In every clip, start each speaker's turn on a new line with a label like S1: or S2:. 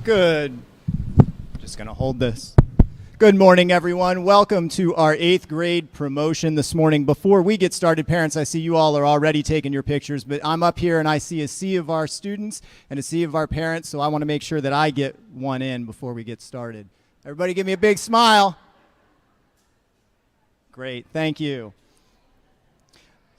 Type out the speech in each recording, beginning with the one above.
S1: Good. Just going to hold this. Good morning, everyone. Welcome to our 8th grade promotion this morning. Before we get started, parents, I see you all are already taking your pictures, but I'm up here and I see a sea of our students and a sea of our parents, so I want to make sure that I get one in before we get started. Everybody give me a big smile. Great, thank you.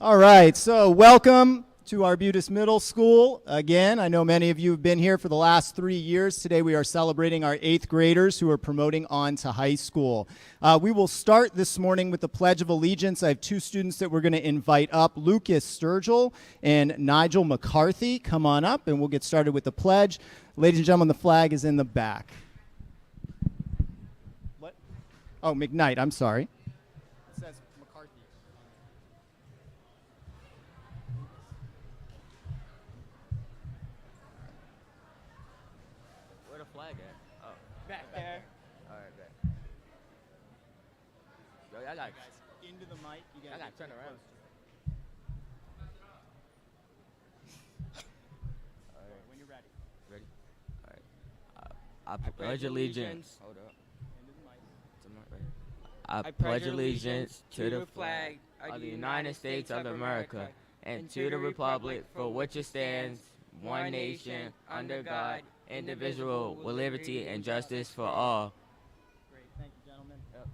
S1: All right, so welcome to Arbutus Middle School. Again, I know many of you have been here for the last 3 years. Today we are celebrating our 8th graders who are promoting on to high school. We will start this morning with the Pledge of Allegiance. I have 2 students that we're going to invite up, Lucas Sturgill and Nigel McCarthy. Come on up and we'll get started with the pledge. Ladies and gentlemen, the flag is in the back. What? Oh, McKnight, I'm sorry. It says McCarthy.
S2: Flag at? Oh.
S1: Back there.
S2: All right, bet. Yo, I got
S1: Guys, into the mic. You
S2: I got to turn around.
S1: All right, when you're ready.
S2: Ready? All right. I pledge allegiance. Hold up.
S1: Into the mic.
S2: I pledge allegiance to the flag of the United States of America and to the republic for which it stands, one nation, under God, indivisible, with liberty and justice for all.
S1: Great, thank you, gentlemen.
S2: Yep.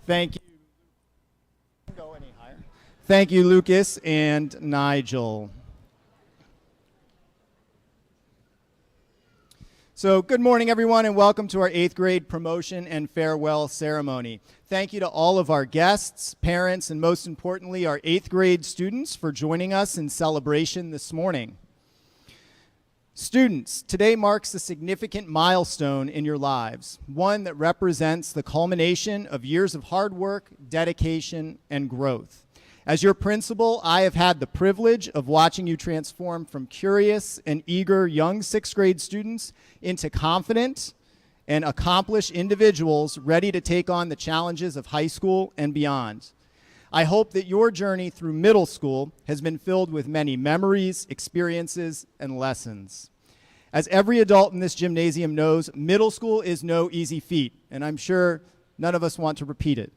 S1: Thank you. Go any higher. Thank you, Lucas and Nigel. So good morning, everyone, and welcome to our 8th grade promotion and farewell ceremony. Thank you to all of our guests, parents, and most importantly, our 8th grade students for joining us in celebration this morning. Students, today marks a significant milestone in your lives, one that represents the culmination of years of hard work, dedication, and growth. As your principal, I have had the privilege of watching you transform from curious and eager young 6th grade students into confident and accomplished individuals ready to take on the challenges of high school and beyond. I hope that your journey through middle school has been filled with many memories, experiences, and lessons. As every adult in this gymnasium knows, middle school is no easy feat, and I'm sure none of us want to repeat it.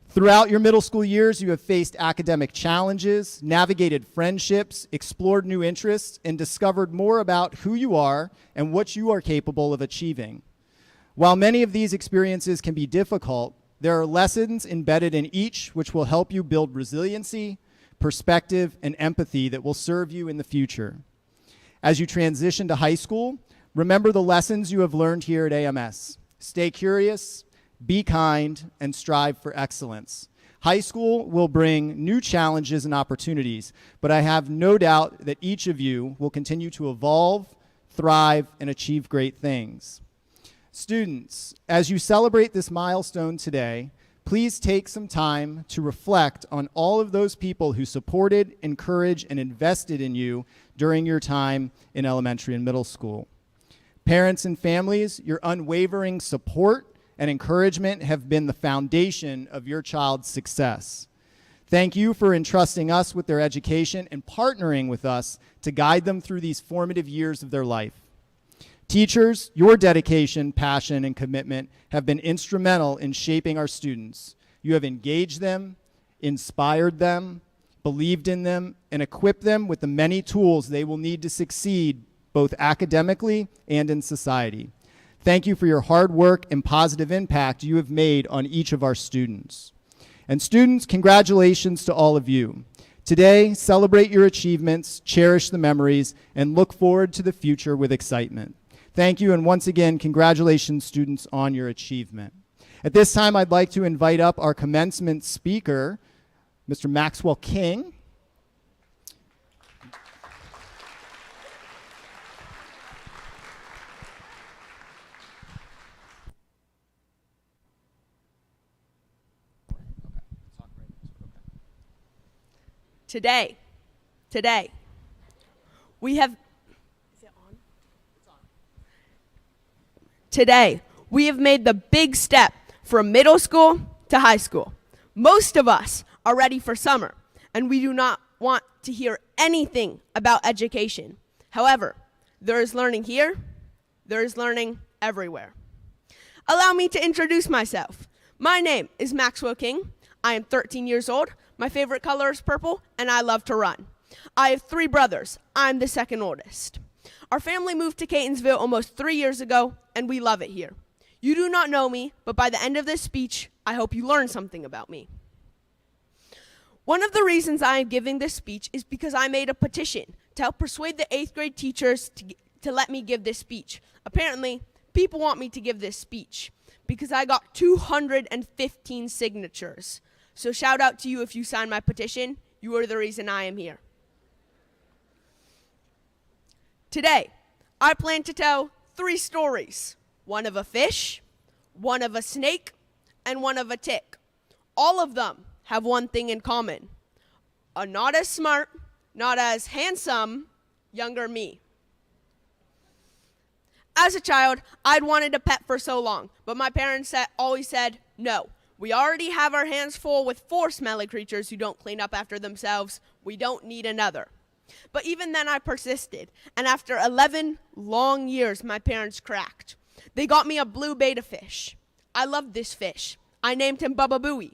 S1: Throughout your middle school years, you have faced academic challenges, navigated friendships, explored new interests, and discovered more about who you are and what you are capable of achieving. While many of these experiences can be difficult, there are lessons embedded in each which will help you build resiliency, perspective, and empathy that will serve you in the future. As you transition to high school, remember the lessons you have learned here at AMS. Stay curious, be kind, and strive for excellence. High school will bring new challenges and opportunities, but I have no doubt that each of you will continue to evolve, thrive, and achieve great things. Students, as you celebrate this milestone today, please take some time to reflect on all of those people who supported, encouraged, and invested in you during your time in elementary and middle school. Parents and families, your unwavering support and encouragement have been the foundation of your child's success. Thank you for entrusting us with their education and partnering with us to guide them through these formative years of their life. Teachers, your dedication, passion, and commitment have been instrumental in shaping our students. You have engaged them, inspired them, believed in them, and equipped them with the many tools they will need to succeed both academically and in society. Thank you for your hard work and positive impact you have made on each of our students. And students, congratulations to all of you. Today, celebrate your achievements, cherish the memories, and look forward to the future with excitement. Thank you, and once again, congratulations, students, on your achievement. At this time, I'd like to invite up our commencement speaker, Mr. Maxwell King.
S3: Today, we have, is it on? It's on. Today, we have made the big step from middle school to high school. Most of us are ready for summer, and we do not want to hear anything about education. However, there is learning here, there is learning everywhere. Allow me to introduce myself. My name is Maxwell King. I am 13 years old. My favorite color is purple, and I love to run. I have 3 brothers. I'm the second oldest. Our family moved to Catonsville almost 3 years ago, and we love it here. You do not know me, but by the end of this speech, I hope you learn something about me. One of the reasons I am giving this speech is because I made a petition to help persuade the 8th grade teachers to let me give this speech. Apparently, people want me to give this speech because I got 215 signatures. So shout out to you if you signed my petition. You are the reason I am here. Today, I plan to tell 3 stories. One of a fish, one of a snake, and one of a tick. All of them have one thing in common: a not as smart, not as handsome, younger me. As a child, I'd wanted a pet for so long, but my parents always said, no, we already have our hands full with 4 smelly creatures who don't clean up after themselves. We don't need another. But even then I persisted, and after 11 long years, my parents cracked. They got me a blue betta fish. I loved this fish. I named him Bubba Booey.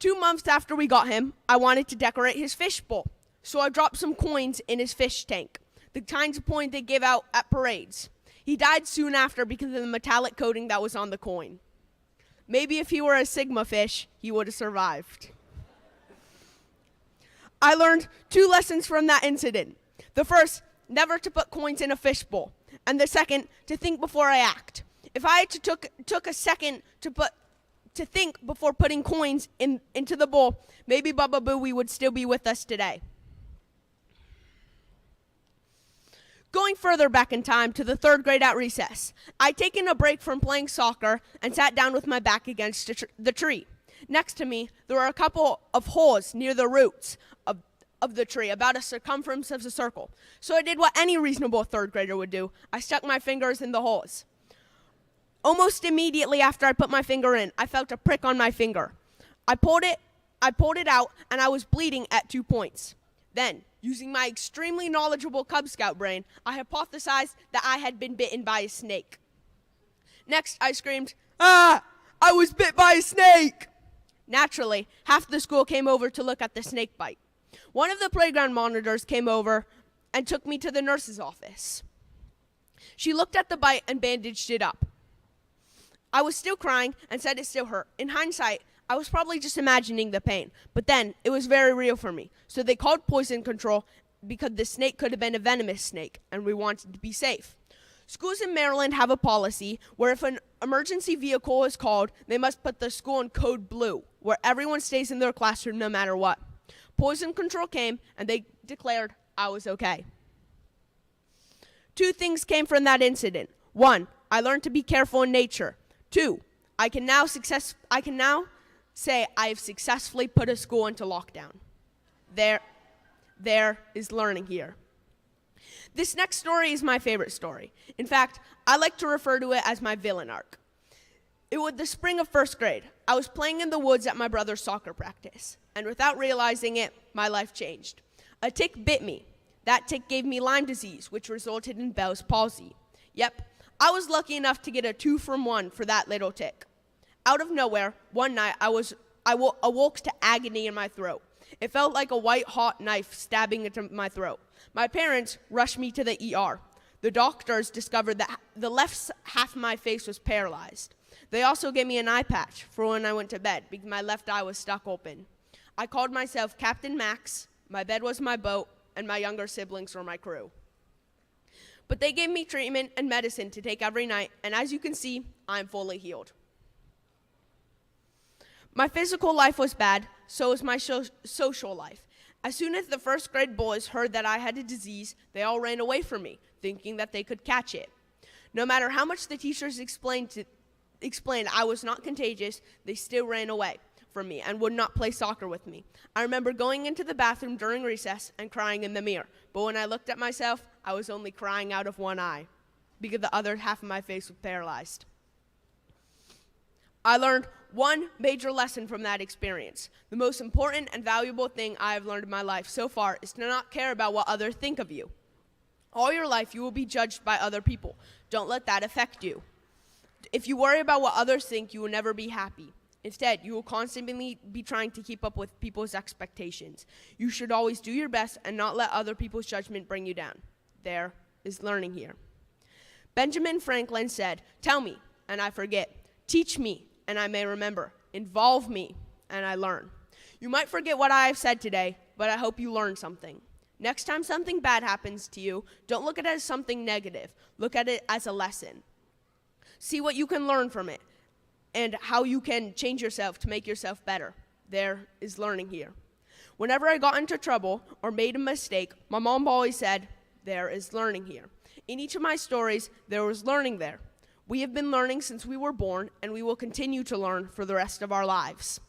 S3: 2 months after we got him, I wanted to decorate his fish bowl, so I dropped some coins in his fish tank, the kinds of coins they give out at parades. He died soon after because of the metallic coating that was on the coin. Maybe if he were a Sigma fish, he would have survived. I learned 2 lessons from that incident. The first, never to put coins in a fish bowl. And the second, to think before I act. If I had took a second to think before putting coins into the bowl, maybe Bubba Booey would still be with us today. Going further back in time to the 3rd grade at recess, I'd taken a break from playing soccer and sat down with my back against the tree. Next to me, there were a couple of holes near the roots of the tree, about a circumference of a circle. So I did what any reasonable 3rd grader would do. I stuck my fingers in the holes. Almost immediately after I put my finger in, I felt a prick on my finger. I pulled it out, and I was bleeding at 2 points. Then, using my extremely knowledgeable Cub Scout brain, I hypothesized that I had been bitten by a snake. Next, I screamed, "Ah! I was bit by a snake!" Naturally, half the school came over to look at the snake bite. One of the playground monitors came over and took me to the nurse's office. She looked at the bite and bandaged it up. I was still crying and said it still hurt. In hindsight, I was probably just imagining the pain, but then it was very real for me. So they called poison control because the snake could have been a venomous snake, and we wanted to be safe. Schools in Maryland have a policy where if an emergency vehicle is called, they must put the school in code blue, where everyone stays in their classroom no matter what. Poison control came, and they declared I was okay. 2 things came from that incident. 1, I learned to be careful in nature. 2, I can now say I have successfully put a school into lockdown. There is learning here. This next story is my favorite story. In fact, I like to refer to it as my villain arc. It was the spring of 1st grade. I was playing in the woods at my brother's soccer practice, and without realizing it, my life changed. A tick bit me. That tick gave me Lyme disease, which resulted in Bell's palsy. Yep, I was lucky enough to get a 2 from 1 for that little tick. Out of nowhere, one night, I awoke to agony in my throat. It felt like a white-hot knife stabbing into my throat. My parents rushed me to the ER. The doctors discovered that the left half of my face was paralyzed. They also gave me an eye patch for when I went to bed because my left eye was stuck open. I called myself Captain Max, my bed was my boat, and my younger siblings were my crew. But they gave me treatment and medicine to take every night, and as you can see, I'm fully healed. My physical life was bad, so was my social life. As soon as the 1st grade boys heard that I had a disease, they all ran away from me, thinking that they could catch it. No matter how much the teachers explained I was not contagious, they still ran away from me and would not play soccer with me. I remember going into the bathroom during recess and crying in the mirror, but when I looked at myself, I was only crying out of one eye because the other half of my face was paralyzed. I learned one major lesson from that experience. The most important and valuable thing I have learned in my life so far is to not care about what others think of you. All your life, you will be judged by other people. Don't let that affect you. If you worry about what others think, you will never be happy. Instead, you will constantly be trying to keep up with people's expectations. You should always do your best and not let other people's judgment bring you down. There is learning here. Benjamin Franklin said, "Tell me, and I forget. Teach me, and I may remember. Involve me, and I learn." You might forget what I have said today, but I hope you learned something. Next time something bad happens to you, don't look at it as something negative. Look at it as a lesson. See what you can learn from it and how you can change yourself to make yourself better. There is learning here. Whenever I got into trouble or made a mistake, my mom always said, "There is learning here." In each of my stories, there was learning there. We have been learning since we were born, and we will continue to learn for the rest of our lives.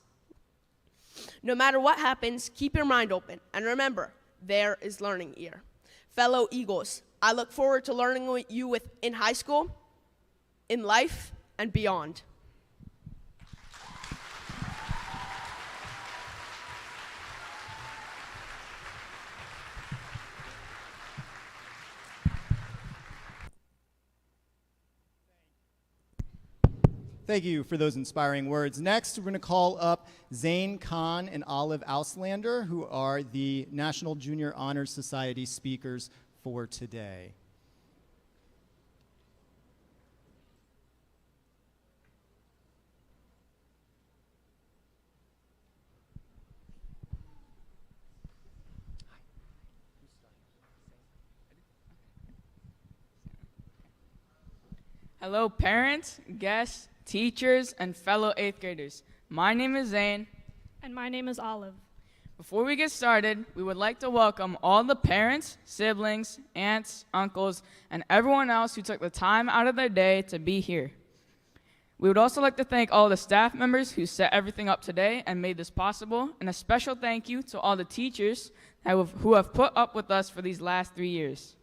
S3: No matter what happens, keep your mind open, and remember, there is learning here. Fellow Eagles, I look forward to learning with you in high school, in life, and beyond.
S1: Thank you for those inspiring words. Next, we're going to call up Zane Khan and Olive Auslander, who are the National Junior Honor Society speakers for today.
S4: Hello, parents, guests, teachers, and fellow 8th graders. My name is Zane.
S5: And my name is Olive.
S4: Before we get started, we would like to welcome all the parents, siblings, aunts, uncles, and everyone else who took the time out of their day to be here. We would also like to thank all the staff members who set everything up today and made this possible, and a special thank you to all the teachers who have put up with us for these last 3 years.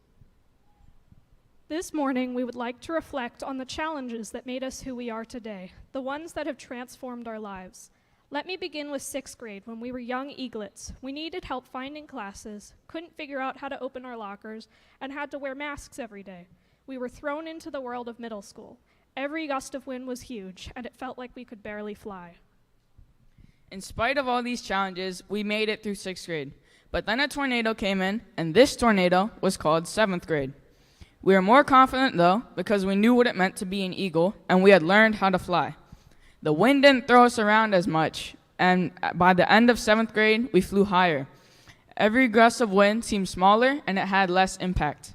S5: This morning, we would like to reflect on the challenges that made us who we are today, the ones that have transformed our lives. Let me begin with 6th grade, when we were young eaglets. We needed help finding classes, couldn't figure out how to open our lockers, and had to wear masks every day. We were thrown into the world of middle school. Every gust of wind was huge, and it felt like we could barely fly.
S4: In spite of all these challenges, we made it through 6th grade. But then a tornado came in, and this tornado was called 7th grade. We were more confident, though, because we knew what it meant to be an eagle, and we had learned how to fly. The wind didn't throw us around as much, and by the end of 7th grade, we flew higher. Every gust of wind seemed smaller, and it had less impact.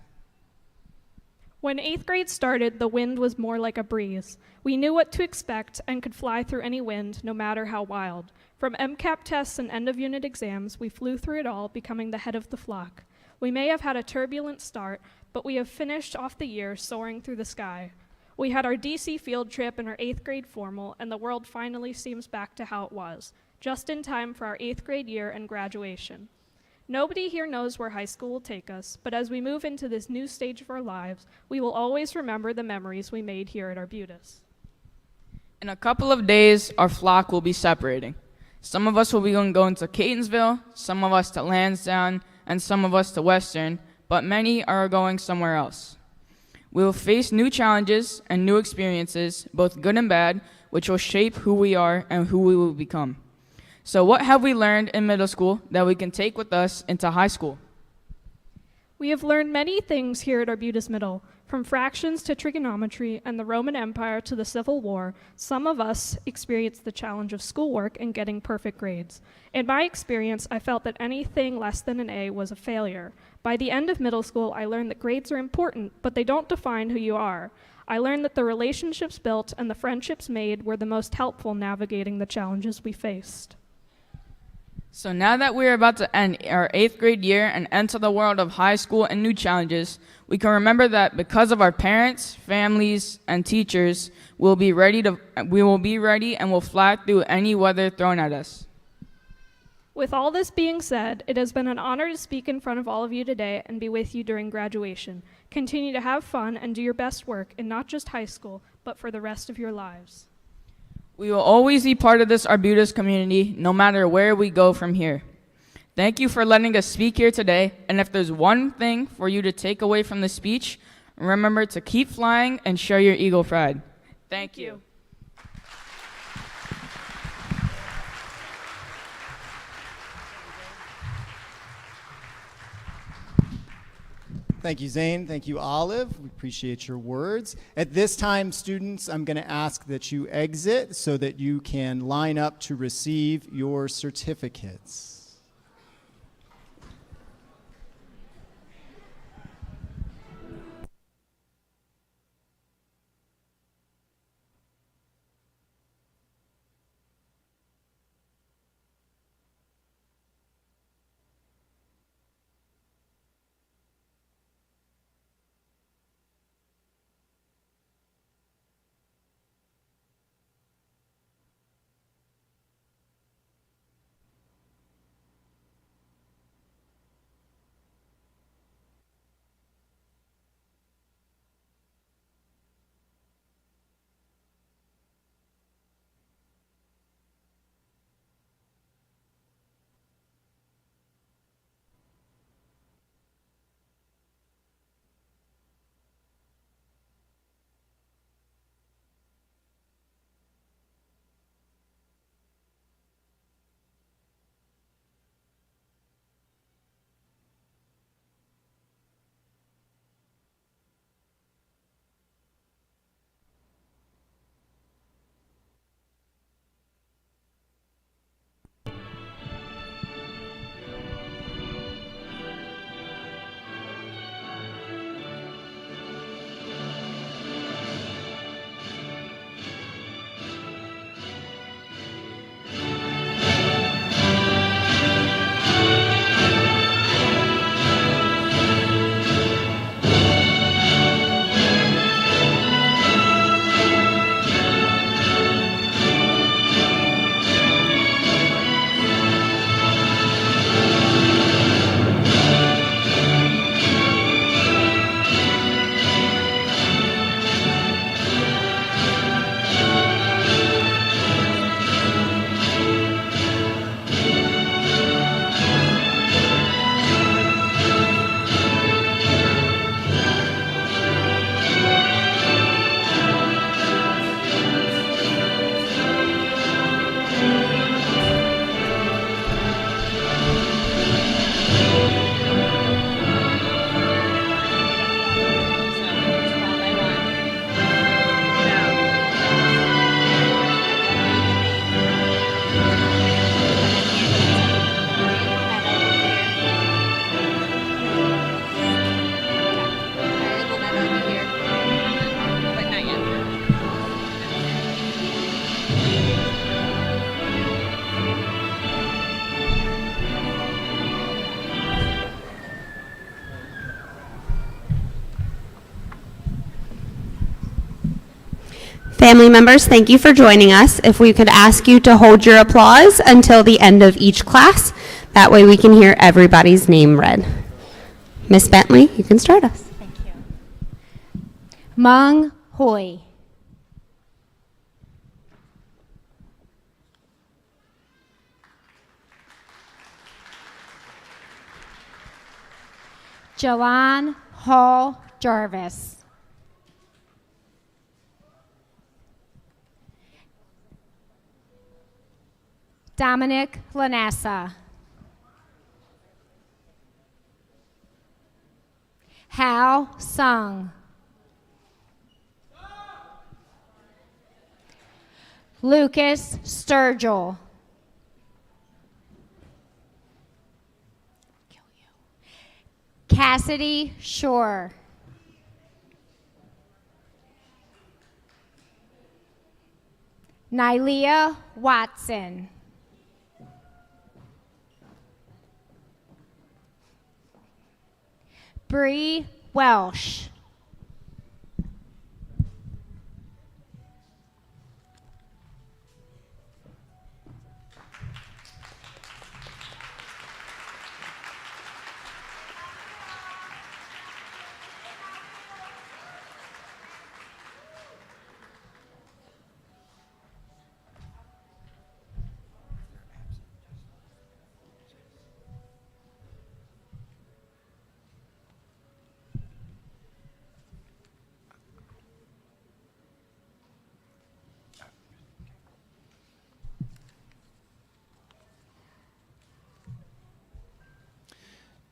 S5: When 8th grade started, the wind was more like a breeze. We knew what to expect and could fly through any wind, no matter how wild. From MCAP tests and end-of-unit exams, we flew through it all, becoming the head of the flock. We may have had a turbulent start, but we have finished off the year soaring through the sky. We had our DC field trip and our 8th grade formal, and the world finally seems back to how it was, just in time for our 8th grade year and graduation. Nobody here knows where high school will take us, but as we move into this new stage of our lives, we will always remember the memories we made here at Arbutus.
S4: In a couple of days, our flock will be separating. Some of us will be going to Catonsville, some of us to Lansdowne, and some of us to Western, but many are going somewhere else. We will face new challenges and new experiences, both good and bad, which will shape who we are and who we will become. So what have we learned in middle school that we can take with us into high school?
S5: We have learned many things here at Arbutus Middle, from fractions to trigonometry and the Roman Empire to the Civil War. Some of us experienced the challenge of schoolwork and getting perfect grades. In my experience, I felt that anything less than an A was a failure. By the end of middle school, I learned that grades are important, but they don't define who you are. I learned that the relationships built and the friendships made were the most helpful navigating the challenges we faced.
S4: So now that we're about to end our 8th grade year and enter the world of high school and new challenges, we can remember that because of our parents, families, and teachers, we will be ready and will fly through any weather thrown at us.
S5: With all this being said, it has been an honor to speak in front of all of you today and be with you during graduation. Continue to have fun and do your best work in not just high school, but for the rest of your lives.
S4: We will always be part of this Arbutus community, no matter where we go from here. Thank you for letting us speak here today, and if there's one thing for you to take away from the speech, remember to keep flying and share your eagle pride. Thank you.
S1: Thank you, Zane. Thank you, Olive. We appreciate your words. At this time, students, I'm going to ask that you exit so that you can line up to receive your certificates.
S6: Family members, thank you for joining us. If we could ask you to hold your applause until the end of each class, that way we can hear everybody's name read. Miss Bentley, you can start us.
S7: Thank you. Mung Hoi. Jalan Hall Jarvis. Dominic Lanassa. Hal Sung. Lucas Sturgill. Cassidy Shore. Nylia Watson. Bree Welsh.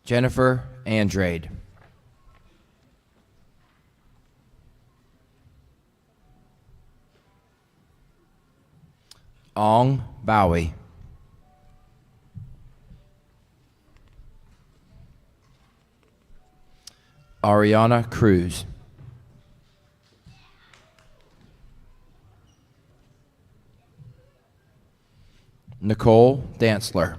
S8: Jennifer Andrade. Ong Bowie. Ariana Cruz. Nicole Dantzler.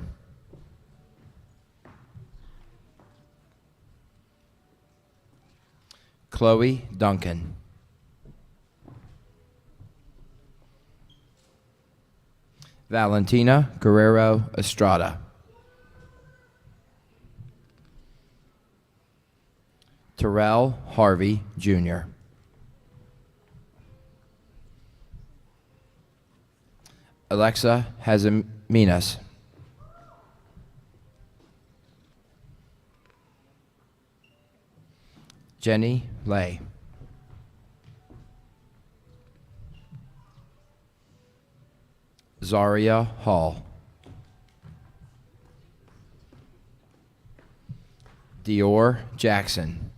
S8: Chloe Duncan. Valentina Guerrero Estrada. Terrell Harvey Jr. Alexa Hazaminas. Jenny Lay. Zaria Hall. Dior Jackson.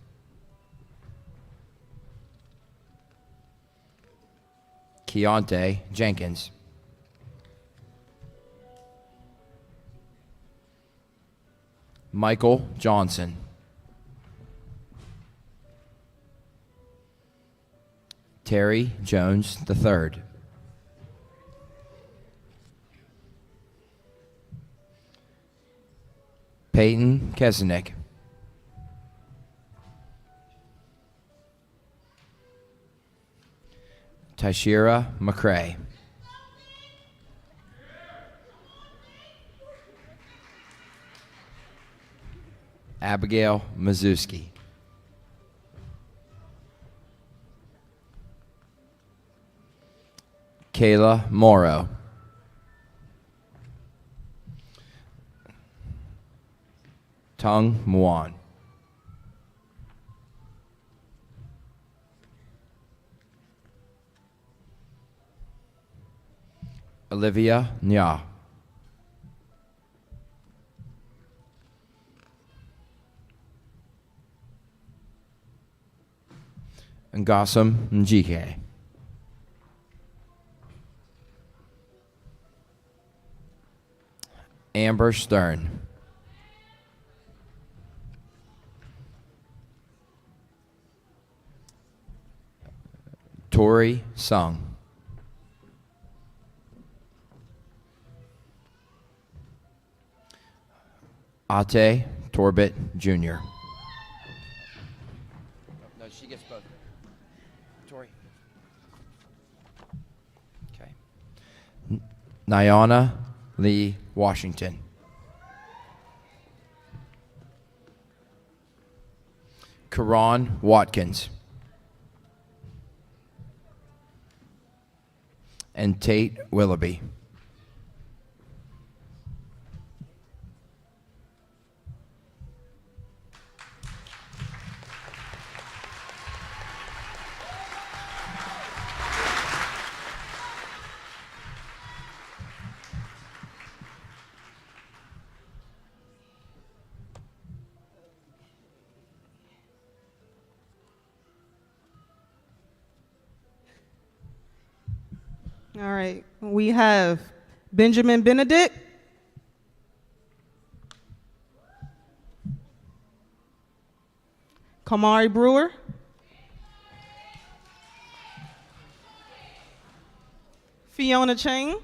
S8: Keontae Jenkins. Michael Johnson. Terry Jones III. Peyton Kesenick. Tashira McCrae. Abigail Mazuski. Kayla Morrow. Tung Muan. Olivia Nya. Ngossam Njike. Amber Stern. Tori Sung. Ate Torbett Jr. No, she gets both. Tori. Okay. Nyana Lee Washington. Karan Watkins. And Tate Willoughby.
S9: All right, we have Benjamin Benedict, Kamari Brewer, Fiona Chang,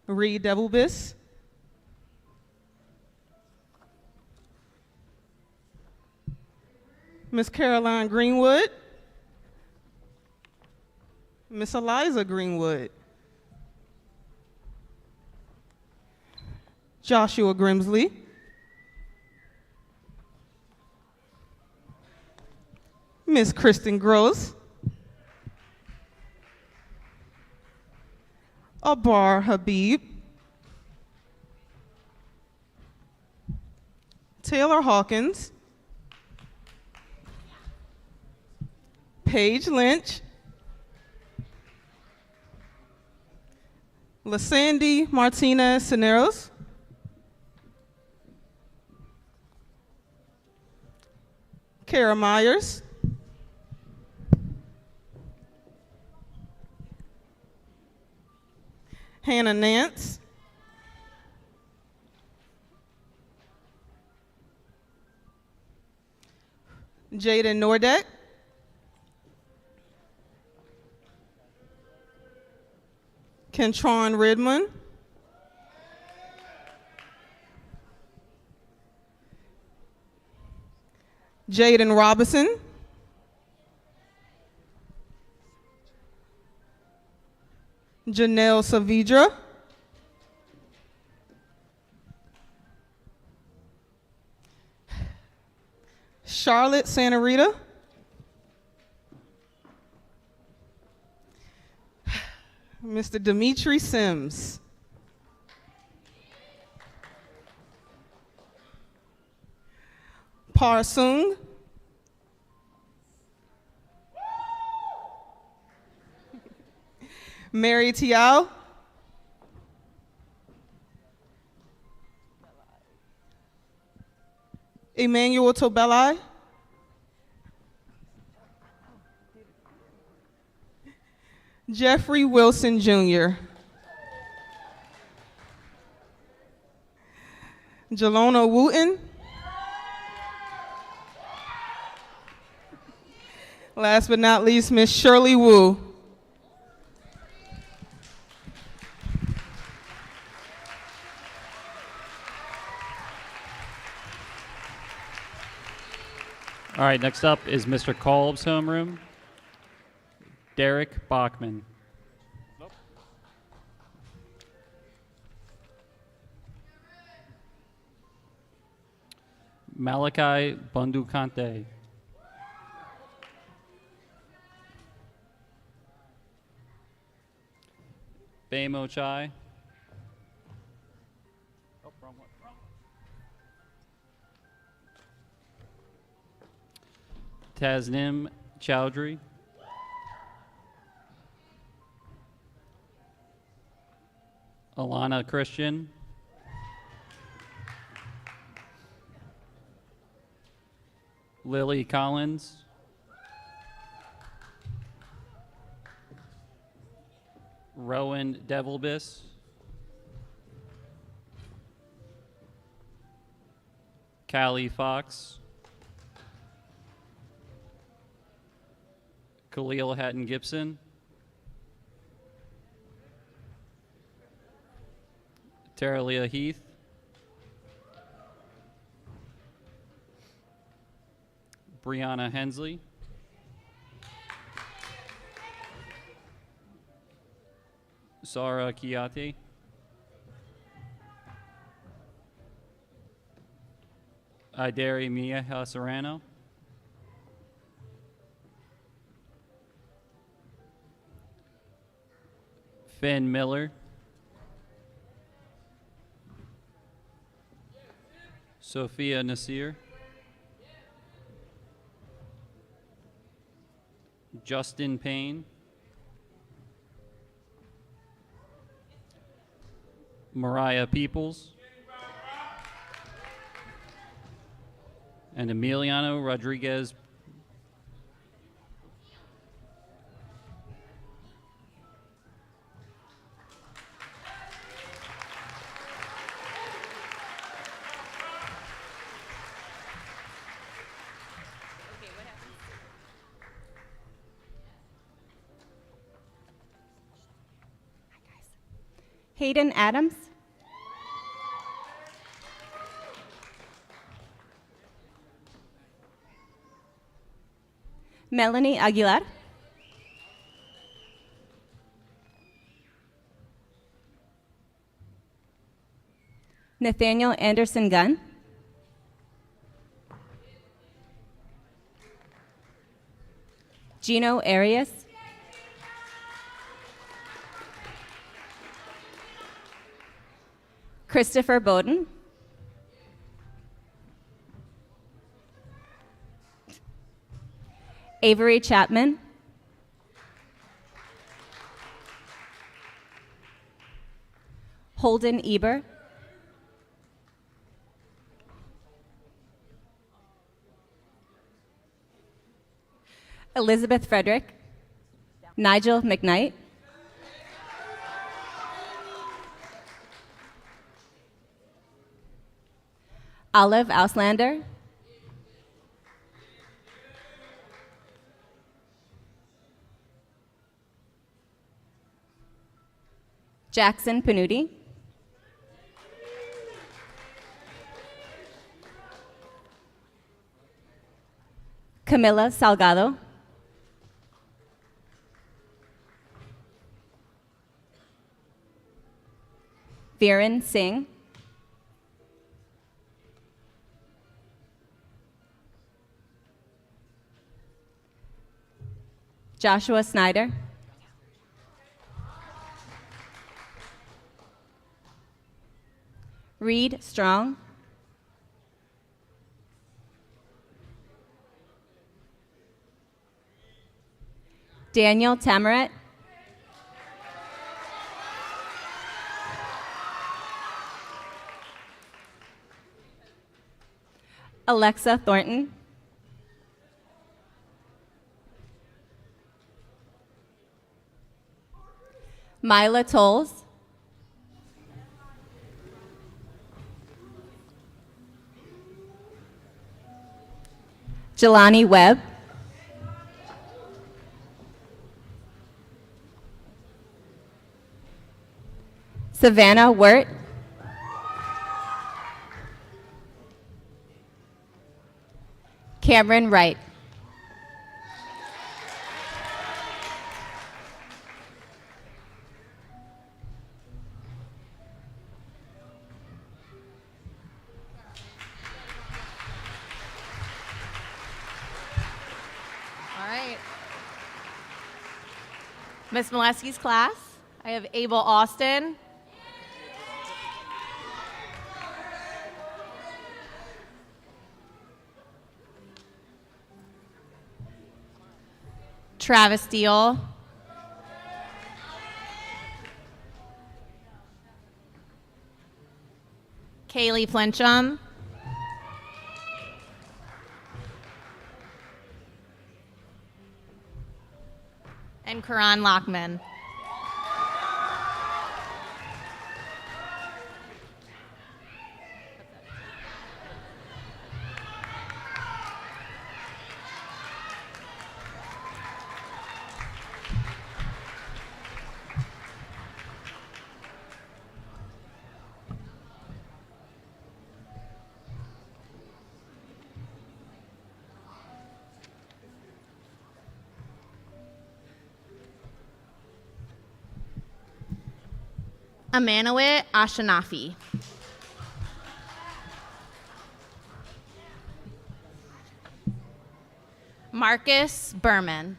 S9: Reed Devilbiss, Miss Caroline Greenwood, Miss Eliza Greenwood, Joshua Grimsley, Miss Kristen Gross, Abar Habib, Taylor Hawkins, Paige Lynch, Lasandy Martinez Cineros. Kara Myers. Hannah Nance. Jaden Nordek. Kentron Ridman. Jaden Robinson. Janelle Savidra. Charlotte Santa Rita. Mr. Dimitri Sims. Parsung. Mary Tiao. Emmanuel Tobelai. Jeffrey Wilson Jr. Jelona Wooten. Last but not least, Miss Shirley Wu.
S10: All right, next up is Mr. Kolb's homeroom, Derek Bachman. Malachi Bundukante. Bamo Chai. Oh, wrong one. Tasnim Chowdhury. Alana Christian. Lily Collins. Rowan Devilbis. Callie Fox. Khalil Hatton Gibson. Taralia Heath. Brianna Hensley. Sara Kiati. Idari Mia Serrano. Finn Miller. Sophia Nasir. Justin Payne. Mariah Peoples. And Emiliano Rodriguez.
S6: Hayden Adams. Melanie Aguilar. Nathaniel Anderson Gunn. Gino Arias. Christopher Bowden. Avery Chapman. Holden Eber, Elizabeth Frederick, Nigel McKnight, Olive Auslander, Jackson Panuti, Camila Salgado, Viren Singh, Joshua Snyder, Reed Strong, Daniel Tamaret, Alexa Thornton, Mila Tolles, Jelani Webb, Savannah Wirt, Cameron Wright.
S11: All right. Miss Molesky's class, I have Abel Austin, Travis Steele, Kaylee Flinchum, and Karan Lockman. Amanawit Ashanafi. Marcus Berman.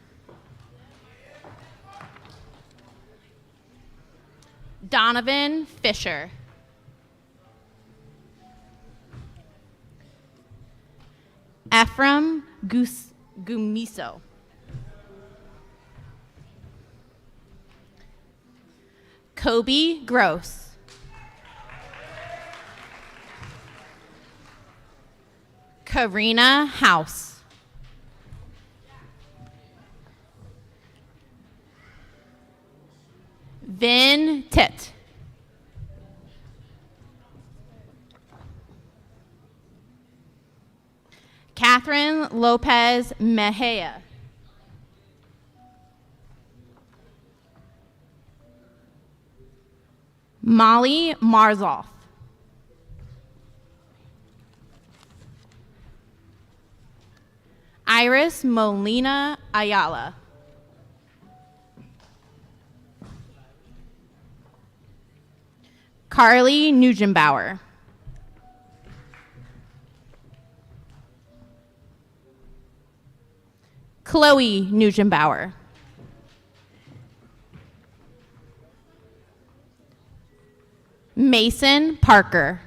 S11: Donovan Fisher. Ephraim Gumiso. Kobe Gross. Karina House. Vin Tit. Catherine Lopez Mejia. Molly Marzoff. Iris Molina Ayala. Carly Nugenbauer. Chloe Nugenbauer. Mason Parker.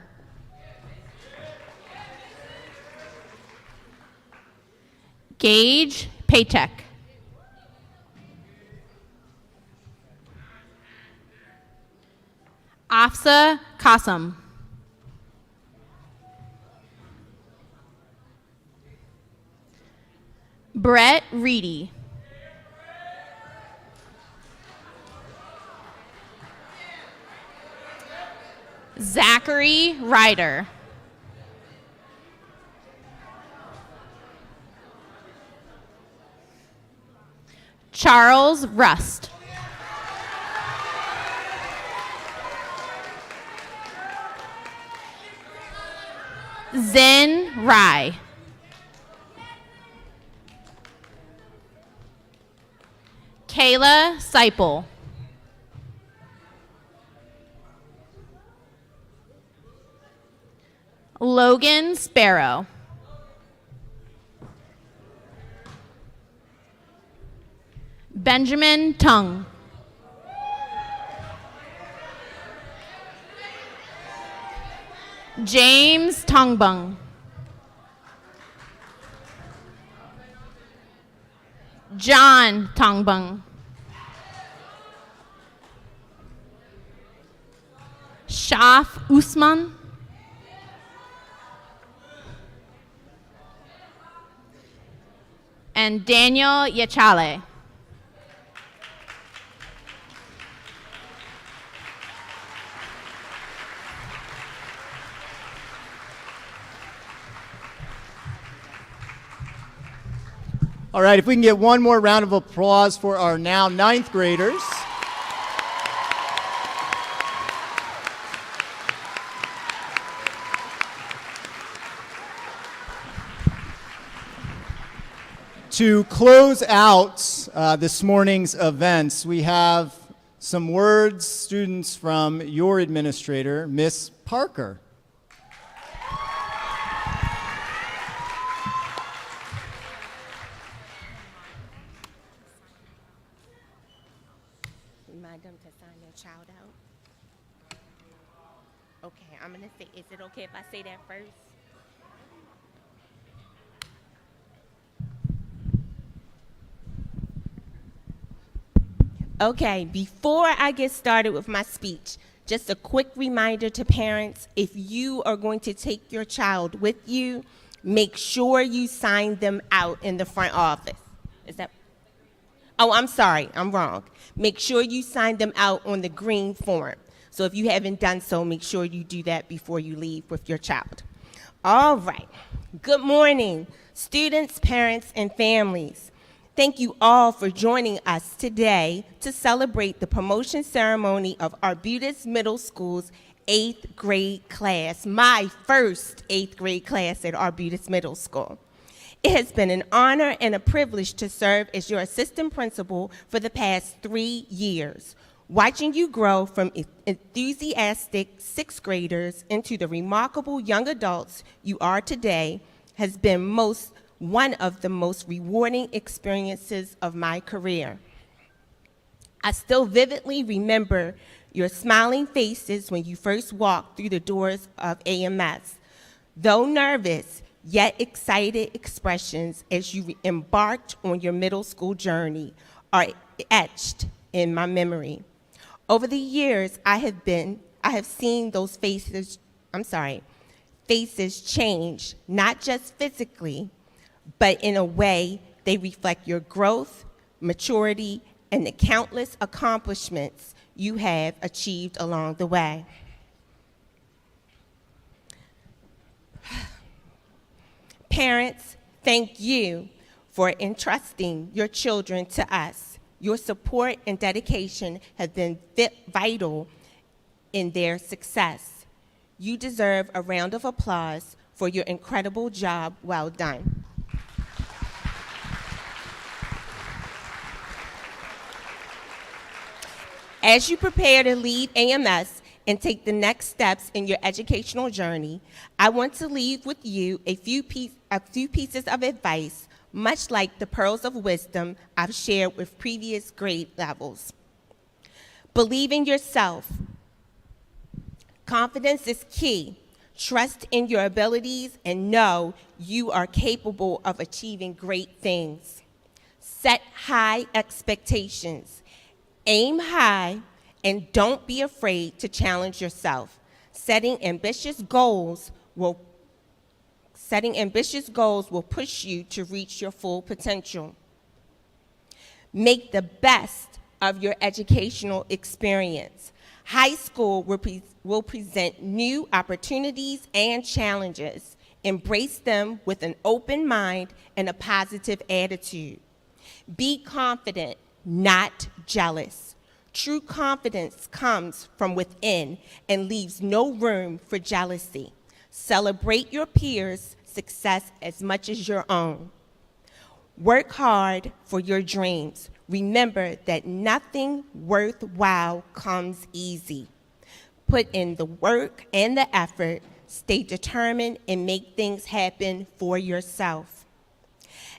S11: Gage Paycheck. Hafsa Qasim. Brett Reedy. Zachary Ryder. Charles Rust. Zen Rai. Kayla Seipel. Logan Sparrow. Benjamin Tung. James Tongbung. John Tongbung. Shaf Usman. And Daniel Yachale.
S1: All right, if we can get one more round of applause for our now ninth graders. To close out this morning's events, we have some words, students, from your administrator, Miss Parker.
S12: Remind them to sign their child out. Okay, I'm going to say, is it okay if I say that first? Okay, before I get started with my speech, just a quick reminder to parents, if you are going to take your child with you, make sure you sign them out in the front office. Is that? Oh, I'm sorry, I'm wrong. Make sure you sign them out on the green form. So if you haven't done so, make sure you do that before you leave with your child. All right, good morning, students, parents, and families. Thank you all for joining us today to celebrate the promotion ceremony of Arbutus Middle School's 8th grade class, my first 8th grade class at Arbutus Middle School. It has been an honor and a privilege to serve as your assistant principal for the past 3 years. Watching you grow from enthusiastic 6th graders into the remarkable young adults you are today has been one of the most rewarding experiences of my career. I still vividly remember your smiling faces when you first walked through the doors of AMS. Though nervous, yet excited expressions as you embarked on your middle school journey are etched in my memory. Over the years, I have seen those faces change, not just physically, but in a way they reflect your growth, maturity, and the countless accomplishments you have achieved along the way. Parents, thank you for entrusting your children to us. Your support and dedication have been vital in their success. You deserve a round of applause for your incredible job well done. As you prepare to leave AMS and take the next steps in your educational journey, I want to leave with you a few pieces of advice, much like the pearls of wisdom I've shared with previous grade levels. Believe in yourself. Confidence is key. Trust in your abilities and know you are capable of achieving great things. Set high expectations. Aim high And don't be afraid to challenge yourself. Setting ambitious goals will push you to reach your full potential. Make the best of your educational experience. High school will present new opportunities and challenges. Embrace them with an open mind and a positive attitude. Be confident, not jealous. True confidence comes from within and leaves no room for jealousy. Celebrate your peers' success as much as your own. Work hard for your dreams. Remember that nothing worthwhile comes easy. Put in the work and the effort. Stay determined and make things happen for yourself.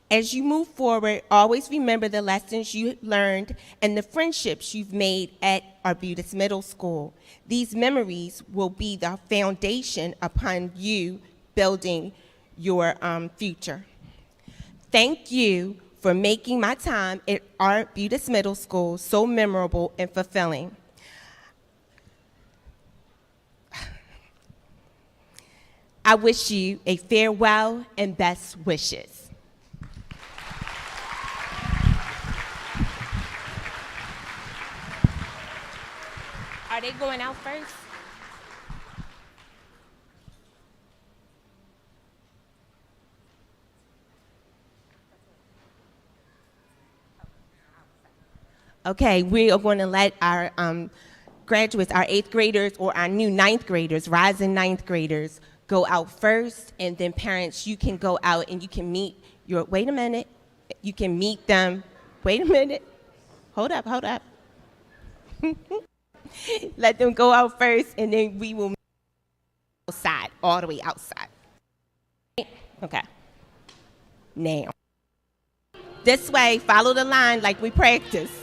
S12: As you move forward, always remember the lessons you learned and the friendships you've made at Arbutus Middle School. These memories will be the foundation upon you building your future. Thank you for making my time at Arbutus Middle School so memorable and fulfilling. I wish you a farewell and best wishes. Are they going out first? Okay, we are going to let our graduates, our 8th graders or our new 9th graders, rising 9th graders, go out first, and then parents, you can go out and you can meet your, wait a minute, you can meet them, wait a minute, hold up. Let them go out first, and then we will meet outside, all the way outside. Okay. Now, this way, follow the line like we practice.